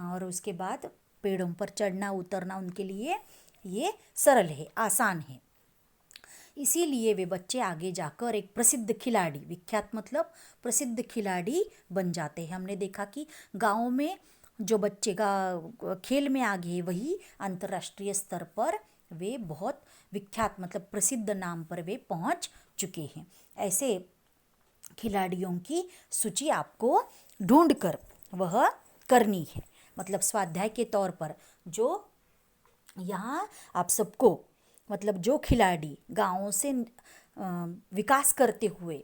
और उसके बाद पेड़ों पर चढ़ना उतरना उनके लिए ये सरल है, आसान है। इसीलिए वे बच्चे आगे जाकर एक प्रसिद्ध खिलाड़ी, विख्यात मतलब प्रसिद्ध खिलाड़ी बन जाते हैं। हमने देखा कि गाँव में जो बच्चे खेल में आगे है वही अंतर्राष्ट्रीय स्तर पर वे बहुत विख्यात मतलब प्रसिद्ध नाम पर वे पहुंच चुके हैं। ऐसे खिलाड़ियों की सूची आपको ढूंढकर वह करनी है। मतलब स्वाध्याय के तौर पर जो यहाँ आप सबको मतलब जो खिलाड़ी गाँवों से विकास करते हुए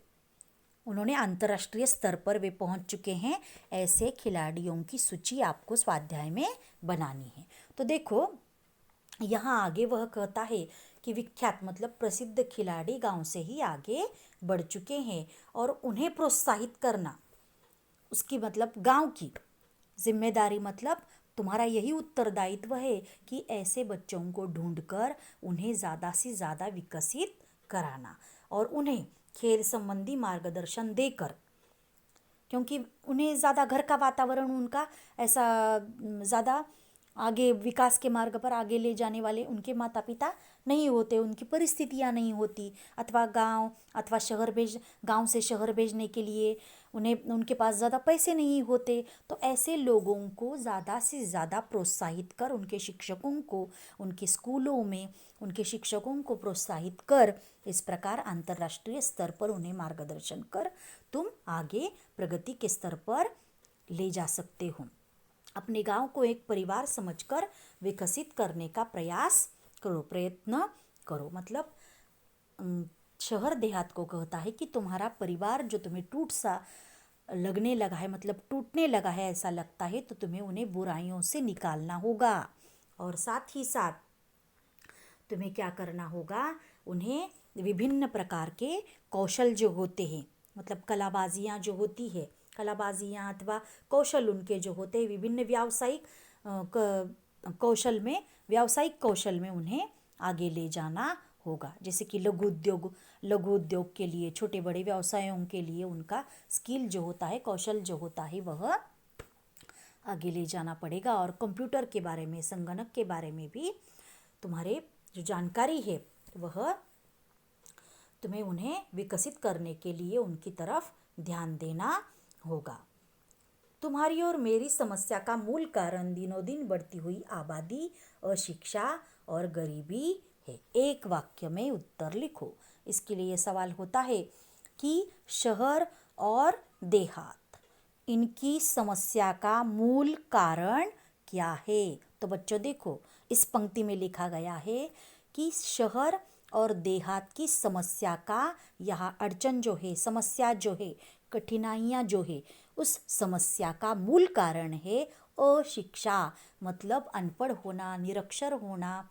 उन्होंने अंतर्राष्ट्रीय स्तर पर वे पहुंच चुके हैं, ऐसे खिलाड़ियों की सूची आपको स्वाध्याय में बनानी है। तो देखो यहाँ आगे वह कहता है कि विख्यात मतलब प्रसिद्ध खिलाड़ी गांव से ही आगे बढ़ चुके हैं और उन्हें प्रोत्साहित करना उसकी मतलब गांव की जिम्मेदारी, मतलब तुम्हारा यही उत्तरदायित्व है कि ऐसे बच्चों को ढूंढकर उन्हें ज़्यादा से ज़्यादा विकसित कराना और उन्हें खेल संबंधी मार्गदर्शन देकर, क्योंकि उन्हें ज़्यादा घर का वातावरण उनका ऐसा ज़्यादा आगे विकास के मार्ग पर आगे ले जाने वाले उनके माता पिता नहीं होते, उनकी परिस्थितियां नहीं होती, अथवा गांव से शहर भेजने के लिए उन्हें उनके पास ज़्यादा पैसे नहीं होते। तो ऐसे लोगों को ज़्यादा से ज़्यादा प्रोत्साहित कर, उनके शिक्षकों को उनके स्कूलों में उनके शिक्षकों को प्रोत्साहित कर, इस प्रकार अंतर्राष्ट्रीय स्तर पर उन्हें मार्गदर्शन कर तुम आगे प्रगति के स्तर पर ले जा सकते हो। अपने गांव को एक परिवार समझकर विकसित करने का प्रयत्न करो। मतलब शहर देहात को कहता है कि तुम्हारा परिवार जो तुम्हें टूट सा लगने लगा है, मतलब टूटने लगा है ऐसा लगता है, तो तुम्हें उन्हें बुराइयों से निकालना होगा। और साथ ही साथ तुम्हें क्या करना होगा, उन्हें विभिन्न प्रकार के कौशल जो होते हैं, मतलब कलाबाजियाँ जो होती है, कलाबाजियाँ अथवा कौशल उनके जो होते हैं विभिन्न व्यावसायिक कौशल में उन्हें आगे ले जाना होगा। जैसे कि लघु उद्योग के लिए, छोटे बड़े व्यवसायों के लिए उनका स्किल जो होता है, कौशल जो होता है, वह आगे ले जाना पड़ेगा। और कंप्यूटर के बारे में, संगणक के बारे में भी तुम्हारे जो जानकारी है वह तुम्हें उन्हें विकसित करने के लिए उनकी तरफ ध्यान देना होगा। तुम्हारी और मेरी समस्या का मूल कारण दिनों दिन बढ़ती हुई आबादी, अशिक्षा और गरीबी है। एक वाक्य में उत्तर लिखो। इसके लिए सवाल होता है कि शहर और देहात, इनकी समस्या का मूल कारण क्या है। तो बच्चों देखो, इस पंक्ति में लिखा गया है कि शहर और देहात की समस्या का, यहाँ अड़चन जो है, समस्या जो है, कठिनाइयाँ जो है, उस समस्या का मूल कारण है अशिक्षा। मतलब अनपढ़ होना, निरक्षर होना,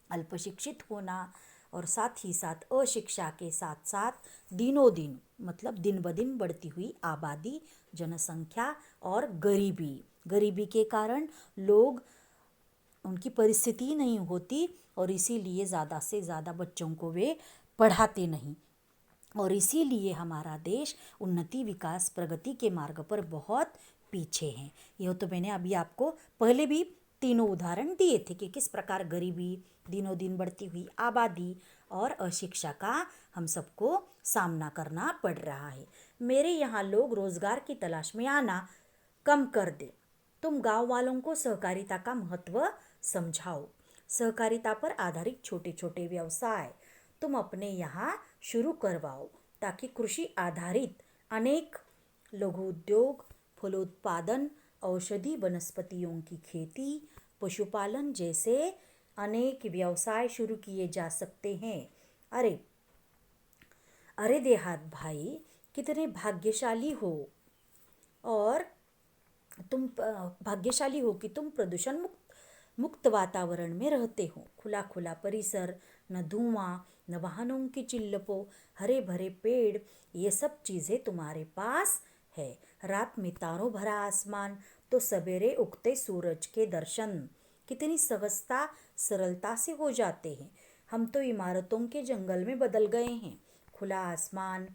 अल्पशिक्षित होना, और साथ ही साथ अशिक्षा के साथ साथ दिनों दिन, मतलब दिन ब दिन बढ़ती हुई आबादी, जनसंख्या और गरीबी के कारण लोग, उनकी परिस्थिति नहीं होती और इसीलिए ज़्यादा से ज़्यादा बच्चों को वे पढ़ाते नहीं, और इसीलिए हमारा देश उन्नति, विकास, प्रगति के मार्ग पर बहुत पीछे है। यह तो मैंने अभी आपको पहले भी तीनों उदाहरण दिए थे कि किस प्रकार गरीबी, दिनों दिन बढ़ती हुई आबादी और अशिक्षा का हम सबको सामना करना पड़ रहा है। मेरे यहाँ लोग रोजगार की तलाश में आना कम कर दे। तुम गांव वालों को सहकारिता का महत्व समझाओ। सहकारिता पर आधारित छोटे छोटे व्यवसाय तुम अपने यहाँ शुरू करवाओ, ताकि कृषि आधारित अनेक लघु उद्योग, फलोत्पादन, औषधि वनस्पतियों की खेती, पशुपालन जैसे अनेक व्यवसाय शुरू किए जा सकते हैं। अरे अरे देहात भाई, कितने भाग्यशाली हो, और तुम भाग्यशाली हो कि तुम प्रदूषण मुक्त वातावरण में रहते हो। खुला खुला परिसर, न धुआं, न वाहनों की चिल्लपों, हरे भरे पेड़, ये सब चीज़ें तुम्हारे पास है। रात में तारों भरा आसमान, तो सवेरे उगते सूरज के दर्शन कितनी सहजता, सरलता से हो जाते हैं। हम तो इमारतों के जंगल में बदल गए हैं। खुला आसमान,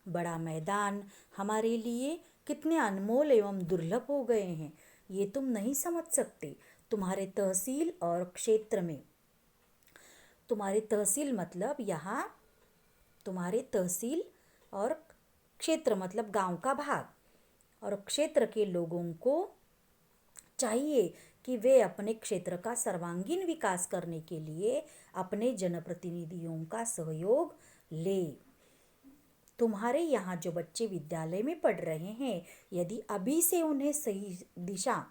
बड़ा मैदान हमारे लिए कितने अनमोल एवं दुर्लभ हो गए हैं, ये तुम नहीं समझ सकते। तुम्हारे तहसील और क्षेत्र में, तुम्हारे तहसील मतलब यहाँ, तुम्हारे तहसील और क्षेत्र मतलब गांव का भाग, और क्षेत्र के लोगों को चाहिए कि वे अपने क्षेत्र का सर्वांगीण विकास करने के लिए अपने जनप्रतिनिधियों का सहयोग ले। तुम्हारे यहाँ जो बच्चे विद्यालय में पढ़ रहे हैं, यदि अभी से उन्हें सही दिशा,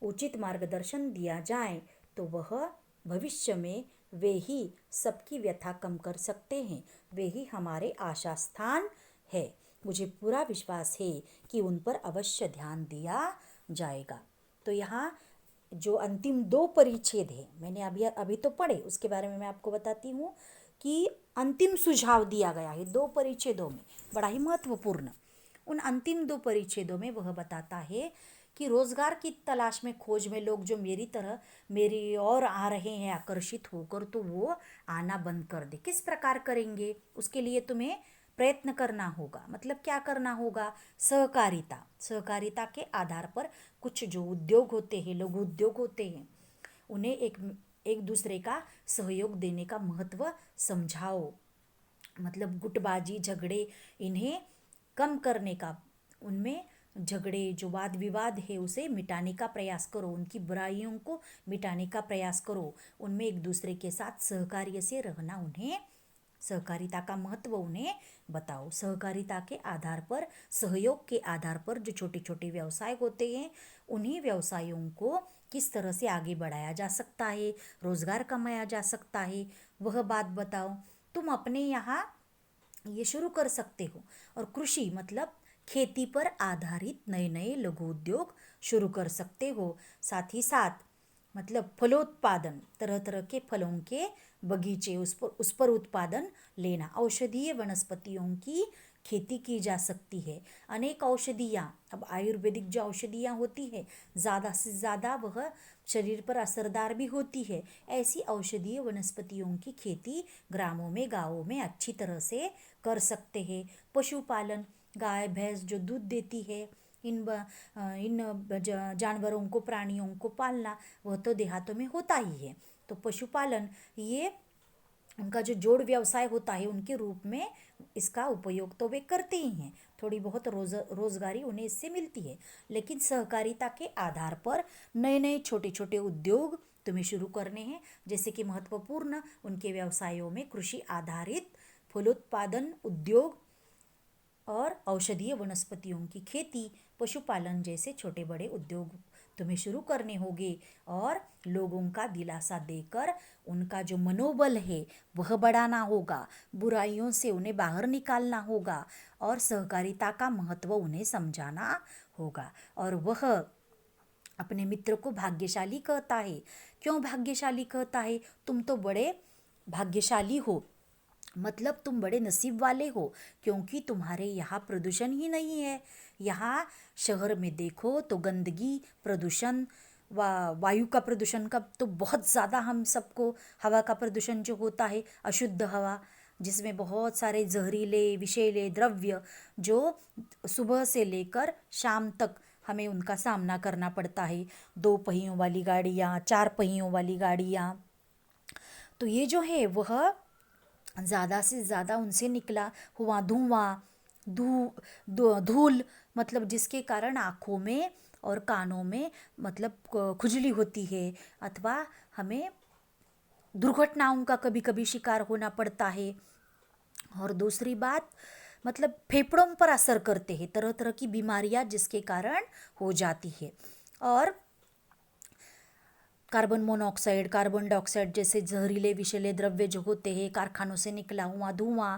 उचित मार्गदर्शन दिया जाए, तो वह भविष्य में वे ही सबकी व्यथा कम कर सकते हैं। वे ही हमारे आशा स्थान है। मुझे पूरा विश्वास है कि उन पर अवश्य ध्यान दिया जाएगा। तो यहाँ जो अंतिम 2 परिच्छेद है, मैंने अभी तो पढ़े, उसके बारे में मैं आपको बताती हूँ कि अंतिम सुझाव दिया गया है 2 परिच्छेदों में, बड़ा ही महत्वपूर्ण। उन अंतिम 2 परिच्छेदों में वह बताता है कि रोजगार की तलाश में, खोज में लोग जो मेरी ओर आ रहे हैं आकर्षित होकर, तो वो आना बंद कर दे। किस प्रकार करेंगे, उसके लिए तुम्हें प्रयत्न करना होगा। मतलब क्या करना होगा? सहकारिता। सहकारिता के आधार पर कुछ जो उद्योग होते हैं, लघु उद्योग होते हैं, उन्हें एक एक दूसरे का सहयोग देने का महत्व समझाओ। मतलब गुटबाजी, झगड़े, इन्हें कम करने का, उनमें झगड़े जो वाद विवाद है उसे मिटाने का प्रयास करो, उनकी बुराइयों को मिटाने का प्रयास करो, उनमें एक दूसरे के साथ सहकार्य से रहना, उन्हें सहकारिता का महत्व उन्हें बताओ। सहकारिता के आधार पर, सहयोग के आधार पर जो छोटे छोटे व्यवसाय होते हैं, उन्हीं व्यवसायों को किस तरह से आगे बढ़ाया जा सकता है, रोजगार कमाया जा सकता है, वह बात बताओ। तुम अपने यहाँ ये शुरू कर सकते हो। और कृषि मतलब खेती पर आधारित नए नए लघु उद्योग शुरू कर सकते हो। साथ ही साथ मतलब फलोत्पादन, तरह तरह के फलों के बगीचे, उस पर उत्पादन लेना। औषधीय वनस्पतियों की खेती की जा सकती है। अनेक औषधियाँ, अब आयुर्वेदिक जो औषधियाँ होती है, ज़्यादा से ज़्यादा वह शरीर पर असरदार भी होती है। ऐसी औषधीय वनस्पतियों की खेती ग्रामों में, गाँवों में अच्छी तरह से कर सकते हैं। पशुपालन, गाय भैंस जो दूध देती है, इन जानवरों को, प्राणियों को पालना, वह तो देहातों में होता ही है। तो पशुपालन ये उनका जो जोड़ व्यवसाय होता है, उनके रूप में इसका उपयोग तो वे करते ही हैं। थोड़ी बहुत रोजगारी उन्हें इससे मिलती है। लेकिन सहकारिता के आधार पर नए नए छोटे छोटे उद्योग तुम्हें शुरू करने हैं। जैसे कि महत्वपूर्ण उनके व्यवसायों में कृषि आधारित फलोत्पादन उद्योग और औषधीय वनस्पतियों की खेती, पशुपालन जैसे छोटे बड़े उद्योग तुम्हें शुरू करने होंगे। और लोगों का दिलासा देकर उनका जो मनोबल है वह बढ़ाना होगा, बुराइयों से उन्हें बाहर निकालना होगा, और सहकारिता का महत्व उन्हें समझाना होगा। और वह अपने मित्र को भाग्यशाली कहता है। क्यों भाग्यशाली कहता है? तुम तो बड़े भाग्यशाली हो, मतलब तुम बड़े नसीब वाले हो, क्योंकि तुम्हारे यहाँ प्रदूषण ही नहीं है। यहाँ शहर में देखो तो गंदगी, प्रदूषण, वायु का प्रदूषण का तो बहुत ज़्यादा हम सबको, हवा का प्रदूषण जो होता है, अशुद्ध हवा, जिसमें बहुत सारे जहरीले विषैले द्रव्य जो सुबह से लेकर शाम तक हमें उनका सामना करना पड़ता है। 2 पहियों वाली गाड़ियाँ, 4 पहियों वाली गाड़ियाँ, तो ये जो है वह ज़्यादा से ज़्यादा उनसे निकला हुआ धुआं, धूल, मतलब जिसके कारण आँखों में और कानों में मतलब खुजली होती है, अथवा हमें दुर्घटनाओं का कभी कभी शिकार होना पड़ता है। और दूसरी बात, मतलब फेफड़ों पर असर करते हैं, तरह तरह की बीमारियां जिसके कारण हो जाती है। और कार्बन मोनोऑक्साइड, कार्बन डाइऑक्साइड जैसे जहरीले विषैले द्रव्य जो होते हैं, कारखानों से निकला हुआ धुआं,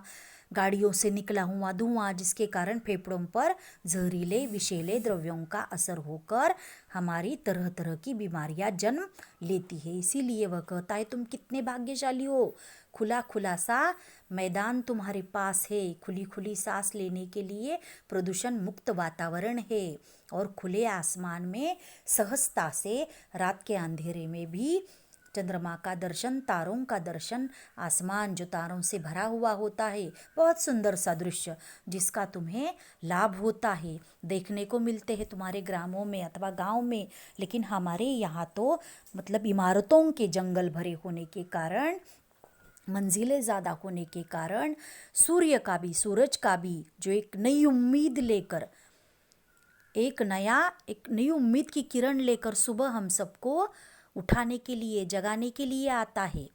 गाड़ियों से निकला हुआ धुआं, जिसके कारण फेफड़ों पर जहरीले विषैले द्रव्यों का असर होकर हमारी तरह तरह की बीमारियां जन्म लेती है। इसीलिए वह कहता है तुम कितने भाग्यशाली हो, खुला खुला सा मैदान तुम्हारे पास है, खुली खुली सांस लेने के लिए प्रदूषण मुक्त वातावरण है, और खुले आसमान में सहजता से रात के अंधेरे में भी चंद्रमा का दर्शन, तारों का दर्शन, आसमान जो तारों से भरा हुआ होता है, बहुत सुंदर सा दृश्य जिसका तुम्हें लाभ होता है, देखने को मिलते हैं तुम्हारे ग्रामों में अथवा गांव में। लेकिन हमारे यहाँ तो मतलब इमारतों के जंगल भरे होने के कारण, मंजिलें ज़्यादा होने के कारण, सूरज का भी जो एक नई उम्मीद लेकर, एक नई उम्मीद की किरण लेकर सुबह हम सबको उठाने के लिए, जगाने के लिए आता है।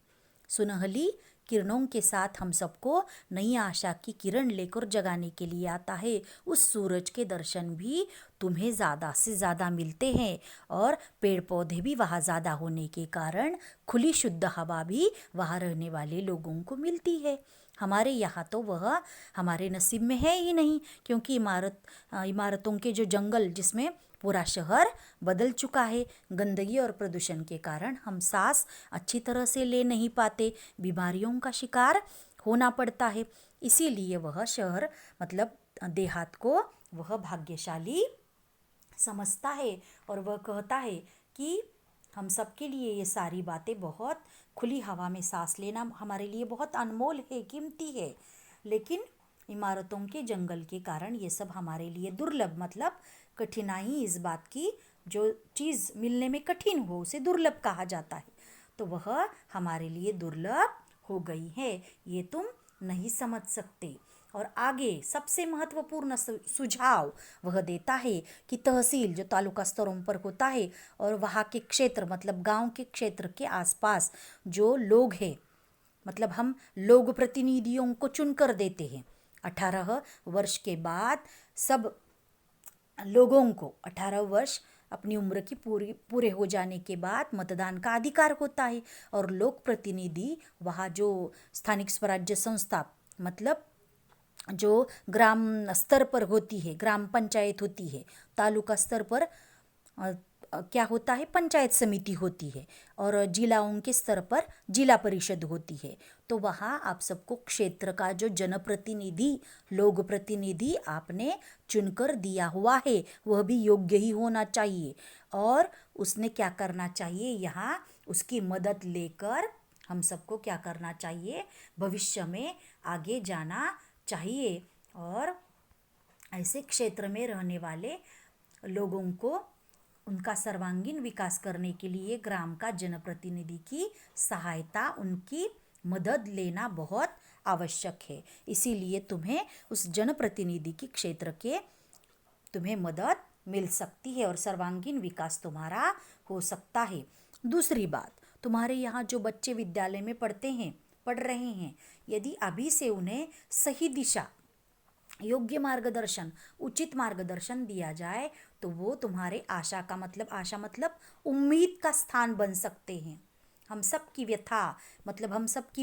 सुनहली किरणों के साथ हम सबको नई आशा की किरण लेकर जगाने के लिए आता है। उस सूरज के दर्शन भी तुम्हें ज़्यादा से ज़्यादा मिलते हैं, और पेड़ पौधे भी वहाँ ज़्यादा होने के कारण खुली शुद्ध हवा भी वहाँ रहने वाले लोगों को मिलती है। हमारे यहाँ तो वह हमारे नसीब में है ही नहीं, क्योंकि इमारतों के जो जंगल, जिसमें पूरा शहर बदल चुका है। गंदगी और प्रदूषण के कारण हम सांस अच्छी तरह से ले नहीं पाते, बीमारियों का शिकार होना पड़ता है। इसीलिए वह शहर मतलब देहात को वह भाग्यशाली समझता है, और वह कहता है कि हम सबके लिए ये सारी बातें, बहुत खुली हवा में सांस लेना हमारे लिए बहुत अनमोल है, कीमती है। लेकिन इमारतों के जंगल के कारण ये सब हमारे लिए दुर्लभ, मतलब कठिनाई इस बात की, जो चीज़ मिलने में कठिन हो उसे दुर्लभ कहा जाता है, तो वह हमारे लिए दुर्लभ हो गई है, ये तुम नहीं समझ सकते। और आगे सबसे महत्वपूर्ण सुझाव वह देता है कि तहसील जो तालुका स्तरों पर होता है और वहाँ के क्षेत्र मतलब गांव के क्षेत्र के आसपास जो लोग हैं, मतलब हम लोग प्रतिनिधियों को चुनकर देते हैं। 18 वर्ष के बाद सब लोगों को 18 वर्ष अपनी उम्र की पूरे हो जाने के बाद मतदान का अधिकार होता है और लोक प्रतिनिधि वहाँ जो स्थानिक स्वराज्य संस्था मतलब जो ग्राम स्तर पर होती है, ग्राम पंचायत होती है, तालुका स्तर पर क्या होता है, पंचायत समिति होती है और जिलाओं के स्तर पर जिला परिषद होती है। तो वहाँ आप सबको क्षेत्र का जो जनप्रतिनिधि लोक प्रतिनिधि आपने चुनकर दिया हुआ है वह भी योग्य ही होना चाहिए और उसने क्या करना चाहिए, यहाँ उसकी मदद लेकर हम सबको क्या करना चाहिए, भविष्य में आगे जाना चाहिए और ऐसे क्षेत्र में रहने वाले लोगों को उनका सर्वांगीण विकास करने के लिए ग्राम का जनप्रतिनिधि की सहायता, उनकी मदद लेना बहुत आवश्यक है। इसीलिए तुम्हें उस जनप्रतिनिधि की क्षेत्र के तुम्हें मदद मिल सकती है और सर्वांगीण विकास तुम्हारा हो सकता है। दूसरी बात, तुम्हारे यहाँ जो बच्चे विद्यालय में पढ़ रहे हैं, यदि अभी से उन्हें सही दिशा, योग्य मार्गदर्शन, उचित मार्गदर्शन दिया जाए तो वो तुम्हारे आशा मतलब उम्मीद का स्थान बन सकते हैं। हम सब की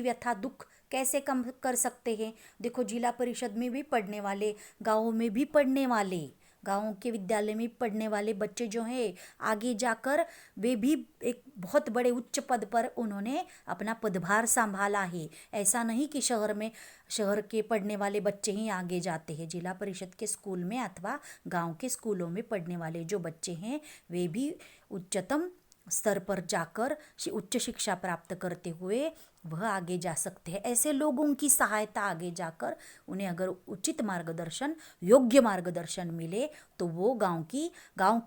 व्यथा दुख कैसे कम कर सकते हैं? देखो, जिला परिषद में भी पढ़ने वाले, गाँवों में भी पढ़ने वाले, गाँव के विद्यालय में पढ़ने वाले बच्चे जो हैं आगे जाकर वे भी एक बहुत बड़े उच्च पद पर उन्होंने अपना पदभार संभाला है। ऐसा नहीं कि शहर के पढ़ने वाले बच्चे ही आगे जाते हैं। जिला परिषद के स्कूल में अथवा गांव के स्कूलों में पढ़ने वाले जो बच्चे हैं वे भी उच्चतम स्तर पर जाकर उच्च शिक्षा प्राप्त करते हुए वह आगे जा सकते हैं। ऐसे लोगों की सहायता आगे जाकर उन्हें अगर उचित मार्गदर्शन, योग्य मार्गदर्शन मिले तो वो गांव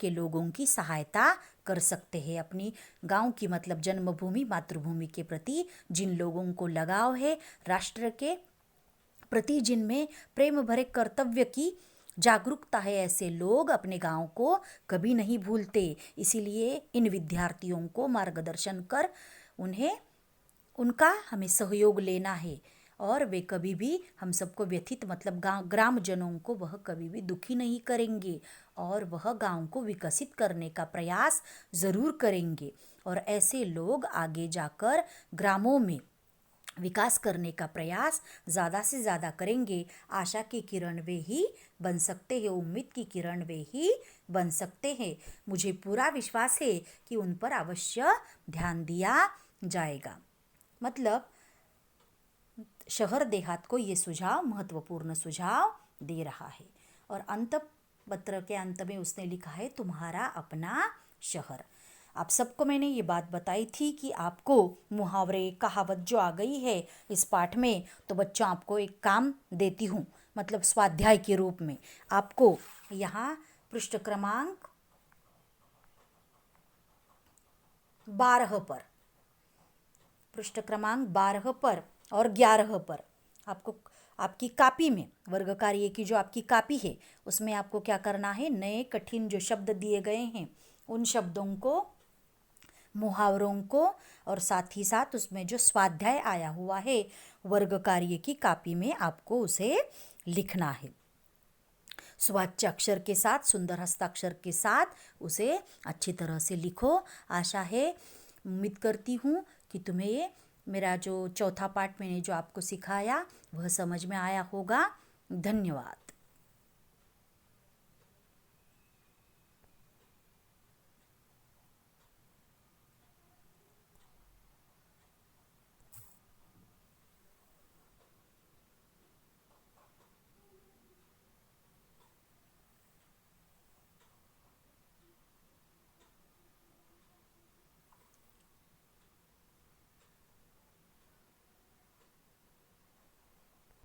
के लोगों की सहायता कर सकते हैं। अपनी गांव की मतलब जन्मभूमि, मातृभूमि के प्रति जिन लोगों को लगाव है, राष्ट्र के प्रति जिनमें प्रेम भरे कर्तव्य की जागरूकता है, ऐसे लोग अपने गांव को कभी नहीं भूलते। इसीलिए इन विद्यार्थियों को मार्गदर्शन कर उनका हमें सहयोग लेना है और वे कभी भी हम सबको व्यथित मतलब ग्रामजनों को वह कभी भी दुखी नहीं करेंगे और वह गांव को विकसित करने का प्रयास ज़रूर करेंगे और ऐसे लोग आगे जाकर ग्रामों में विकास करने का प्रयास ज़्यादा से ज़्यादा करेंगे। आशा की किरण वे ही बन सकते हैं, उम्मीद की किरण वे ही बन सकते हैं। मुझे पूरा विश्वास है कि उन पर अवश्य ध्यान दिया जाएगा। मतलब शहर देहात को ये सुझाव, महत्वपूर्ण सुझाव दे रहा है और पत्र के अंत में उसने लिखा है, तुम्हारा अपना शहर। आप सबको मैंने ये बात बताई थी कि आपको मुहावरे, कहावत जो आ गई है इस पाठ में, तो बच्चों आपको एक काम देती हूँ, मतलब स्वाध्याय के रूप में। आपको यहाँ पृष्ठ क्रमांक 12 पर और 11 पर आपको आपकी कापी में, वर्ग कार्य की जो आपकी कापी है उसमें आपको क्या करना है, नए कठिन जो शब्द दिए गए हैं उन शब्दों को, मुहावरों को और साथ ही साथ उसमें जो स्वाध्याय आया हुआ है वर्ग कार्य की कापी में आपको उसे लिखना है। सुवाच्य अक्षर के साथ, सुंदर हस्ताक्षर के साथ उसे अच्छी तरह से लिखो। आशा है, उम्मीद करती हूँ कि तुम्हें ये मेरा जो चौथा पाठ मैंने जो आपको सिखाया वह समझ में आया होगा। धन्यवाद।